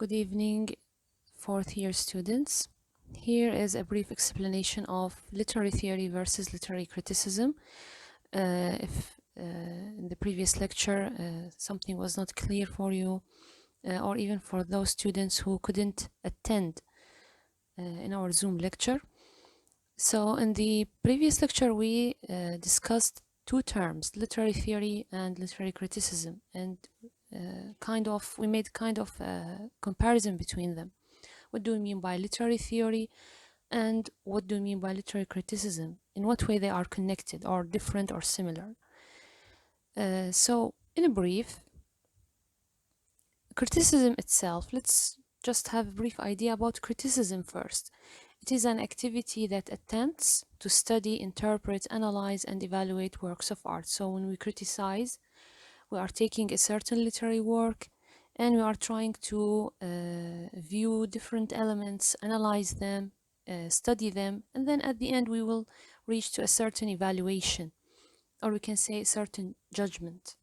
Good evening, fourth year students. Here is a brief explanation of literary theory versus literary criticism. If in the previous lecture something was not clear for you, or even for those students who couldn't attend in our Zoom lecture. So in the previous lecture, we discussed two terms, literary theory and literary criticism, and we made kind of a comparison between them. What do we mean by literary theory and what do we mean by literary criticism? In what way they are connected or different or similar? So in a brief, criticism itself, let's just have a brief idea about criticism first. It is an activity that attempts to study, interpret, analyze, and evaluate works of art. So when we criticize, we are taking a certain literary work and we are trying to view different elements, analyze them, study them, and then at the end we will reach to a certain evaluation, or we can say a certain judgment.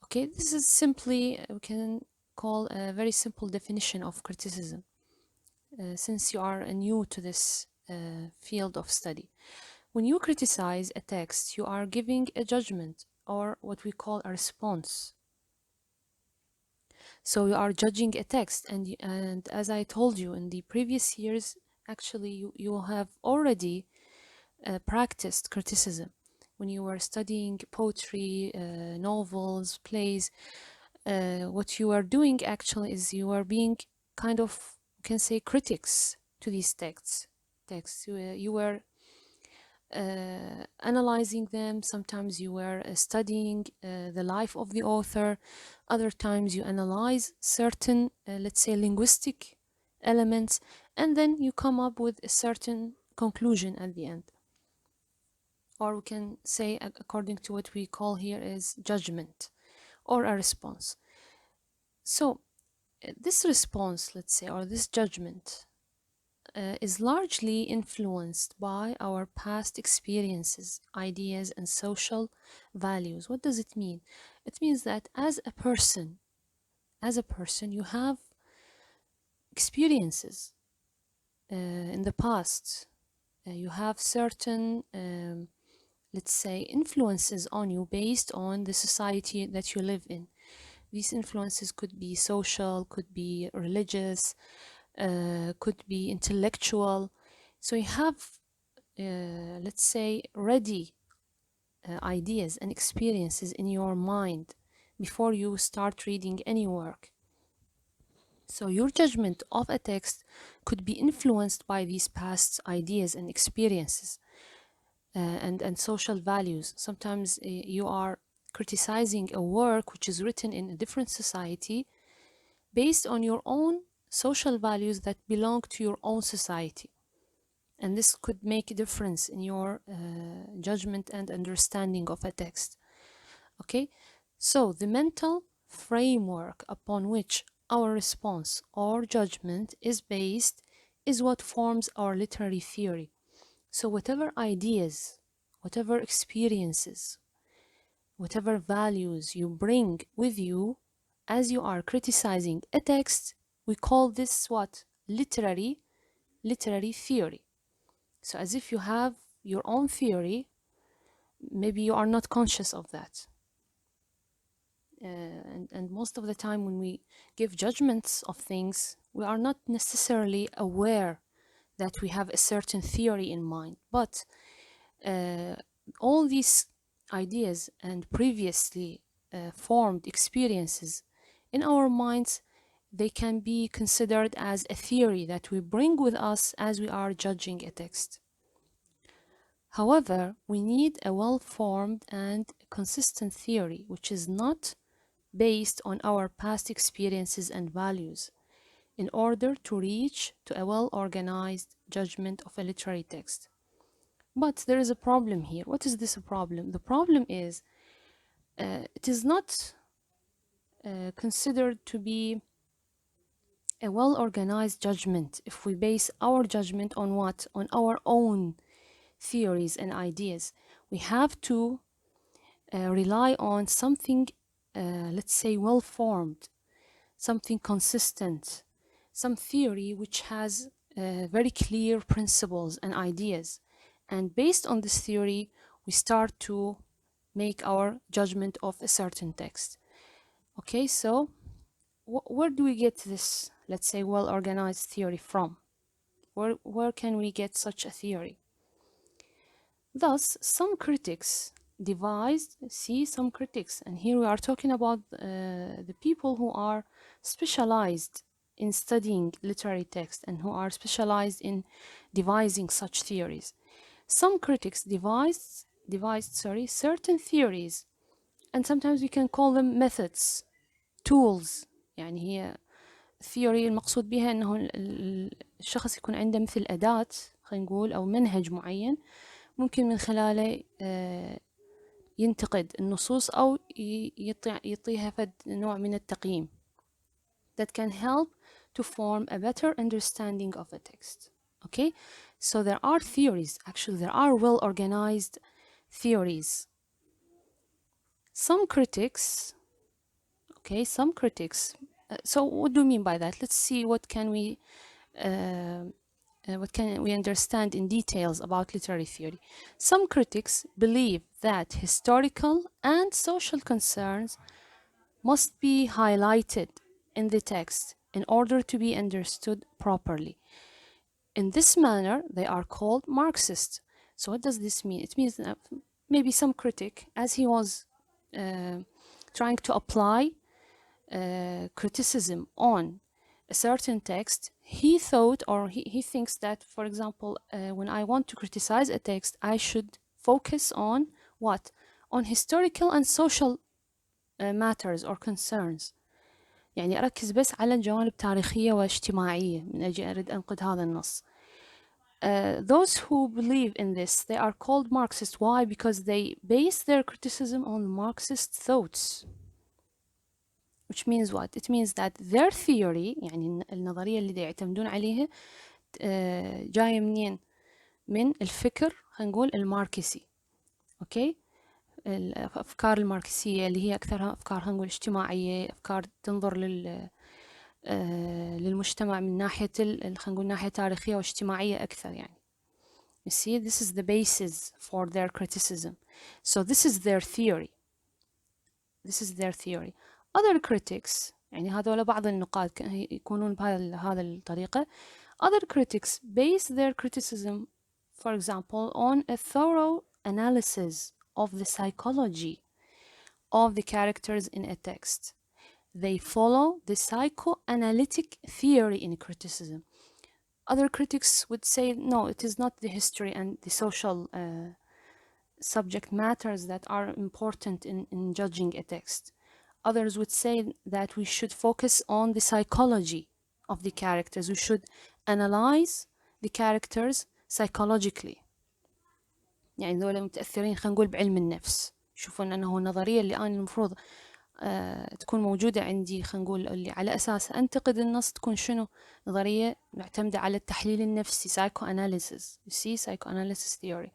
Okay, this is simply, we can call a very simple definition of criticism, since you are new to this field of study. When you criticize a text, you are giving a judgment or what we call a response. So you are judging a text, and as I told you in the previous years, actually you have already practiced criticism when you were studying poetry, novels, plays. What you are doing actually is you are being kind of, you can say, critics to these texts. You were analyzing them. Sometimes you were studying the life of the author. Other times you analyze certain, let's say, linguistic elements, and then you come up with a certain conclusion at the end. Or we can say, according to what we call here is judgment or a response. So this response, let's say, or this judgment is largely influenced by our past experiences, ideas, and social values. What does it mean? It means that as a person, you have experiences in the past. You have certain, let's say, influences on you based on the society that you live in. These influences could be social, could be religious, could be intellectual. So you have, let's say, ready ideas and experiences in your mind before you start reading any work. So your judgment of a text could be influenced by these past ideas and experiences and social values. Sometimes you are criticizing a work which is written in a different society based on your own social values that belong to your own society. And this could make a difference in your judgment and understanding of a text. Okay, so the mental framework upon which our response or judgment is based is what forms our literary theory. So whatever ideas, whatever experiences, whatever values you bring with you as you are criticizing a text, we call this what? Literary theory. So as if you have your own theory, maybe you are not conscious of that. And most of the time when we give judgments of things, we are not necessarily aware that we have a certain theory in mind. But all these ideas and previously formed experiences in our minds, they can be considered as a theory that we bring with us as we are judging a text. However, we need a well-formed and consistent theory, which is not based on our past experiences and values, in order to reach to a well-organized judgment of a literary text. But there is a problem here. What is this problem? The problem is it is not considered to be a well-organized judgment if we base our judgment on what? On our own theories and ideas. We have to rely on something, let's say, well-formed, something consistent, some theory which has very clear principles and ideas. And based on this theory, we start to make our judgment of a certain text. Okay, so where do we get this, let's say, well-organized theory from? Where can we get such a theory? Thus, some critics devised, some critics, and here we are talking about the people who are specialized in studying literary text and who are specialized in devising such theories. Some critics devised certain theories, and sometimes we can call them methods, tools. يعني هي theory المقصود بها انه الشخص يكون عنده مثل أداة، خلينا نقول، أو منهج معين ممكن من خلاله ينتقد النصوص أو يعطيها فد نوع من التقييم that can help to form a better understanding of a text. Okay, so there are theories, actually there are well-organized theories. Some critics, so what do you mean by that? Let's see what can we understand in details about literary theory. Some critics believe that historical and social concerns must be highlighted in the text in order to be understood properly. In this manner, they are called Marxist. So what does this mean? It means that maybe some critic, as he was trying to apply criticism on a certain text, he thought, or he thinks that, for example, when I want to criticize a text, I should focus on what? On historical and social matters or concerns. يعني أركز بس على الجوانب تاريخية واجتماعية من أجل أريد أنقد هذا النص. Those who believe in this, they are called Marxist. Why? Because they base their criticism on Marxist thoughts. Which means what? It means that their theory, يعني النظرية اللي يعتمدون عليها جاية منين؟ من الفكر، خلينا نقول الماركسي. أوكي؟ الأفكار الماركسية اللي هي أكثرها أفكار، خلينا نقول، اجتماعية، أفكار تنظر للمجتمع من ناحية خلينا نقول ناحية تاريخية واجتماعية أكثر يعني. You see, this is the basis for their criticism. So this is their theory. Other critics، يعني هذول بعض النقاد يكونون بهذا الطريقة. Other critics base their criticism, for example, on a thorough analysis of the psychology of the characters in a text. They follow the psychoanalytic theory in criticism. Other critics would say, no, it is not the history and the social subject matters that are important in judging a text. Others would say that we should focus on the psychology of the characters. We should analyze the characters psychologically. يعني ذولا متأثرين، خلينا نقول، بعلم النفس. يشوفون أنه النظرية اللي أنا المفروض تكون موجودة عندي، خلينا نقول، اللي على أساس أنتقد النص، تكون شنو؟ نظرية معتمدة على التحليل النفسي، psychoanalysis. You see, psychoanalysis theory.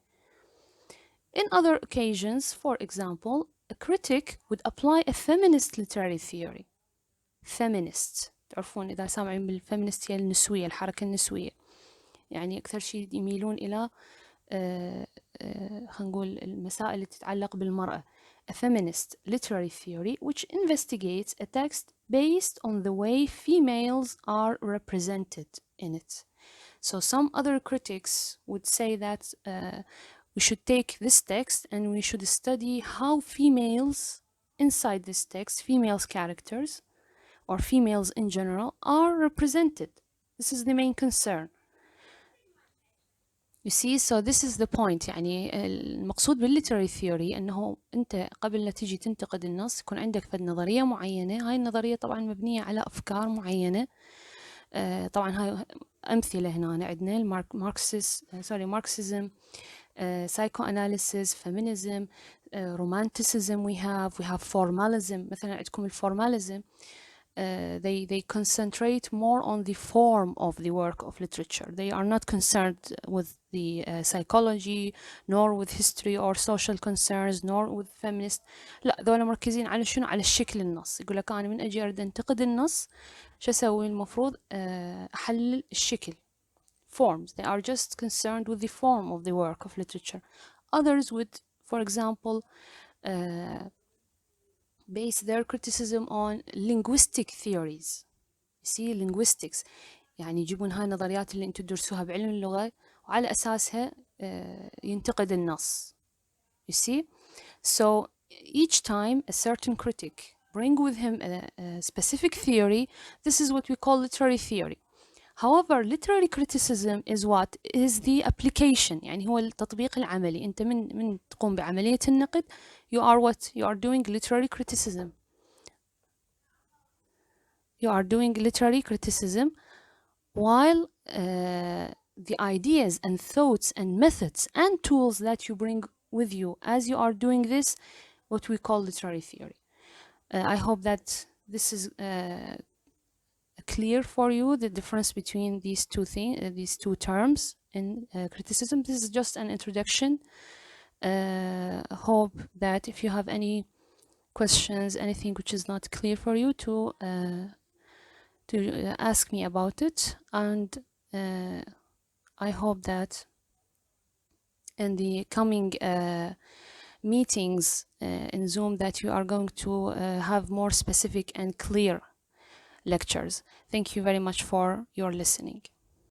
In other occasions, for example, a critic would apply a feminist literary theory. Feminist، تعرفون إذا سامعين بالفيمينست هي النسوية، الحركة النسوية، يعني أكثر شيء يميلون إلى خلينا نقول المسائل اللي تتعلق بالمرأة. A feminist literary theory which investigates a text based on the way females are represented in it. So some other critics would say that we should take this text and we should study how females inside this text, females characters or females in general, are represented. This is the main concern. You see, so this is the point. يعني المقصود بالliterary theory أنه أنت قبل لا تيجي تنتقد النص يكون عندك فد نظرية معينة. هاي النظرية طبعا مبنية على أفكار معينة. طبعا هاي أمثلة هنا عندنا Marxism, psychoanalysis, feminism, romanticism. we have formalism. مثلا عندكم الformalism. they concentrate more on the form of the work of literature. They are not concerned with the psychology, nor with history or social concerns, nor with feminist. لا ذولا مركزين على شنو؟ على الشكل النص. يقول لك أنا من أجي أريد أنتقد النص شو أسوي؟ المفروض أحلل الشكل. Forms. They are just concerned with the form of the work of literature. Others would, for example, base their criticism on linguistic theories. You see, linguistics. يعني يجيبون هاي النظريات اللي انتم تدرسوها بعلم اللغة وعلى أساسها ينتقد النص. You see? So each time a certain critic bring with him a specific theory, this is what we call literary theory. However, literary criticism is what? Is the application. يعني هو التطبيق العملي. أنت من تقوم بعملية النقد you are what? You are doing literary criticism. You are doing literary criticism while the ideas and thoughts and methods and tools that you bring with you as you are doing this, what we call literary theory. I hope that this is clear for you, the difference between these two terms in criticism. This is just an introduction. Hope that if you have any questions, anything which is not clear for you, to ask me about it, and I hope that in the coming meetings in Zoom that you are going to have more specific and clear lectures. Thank you very much for your listening.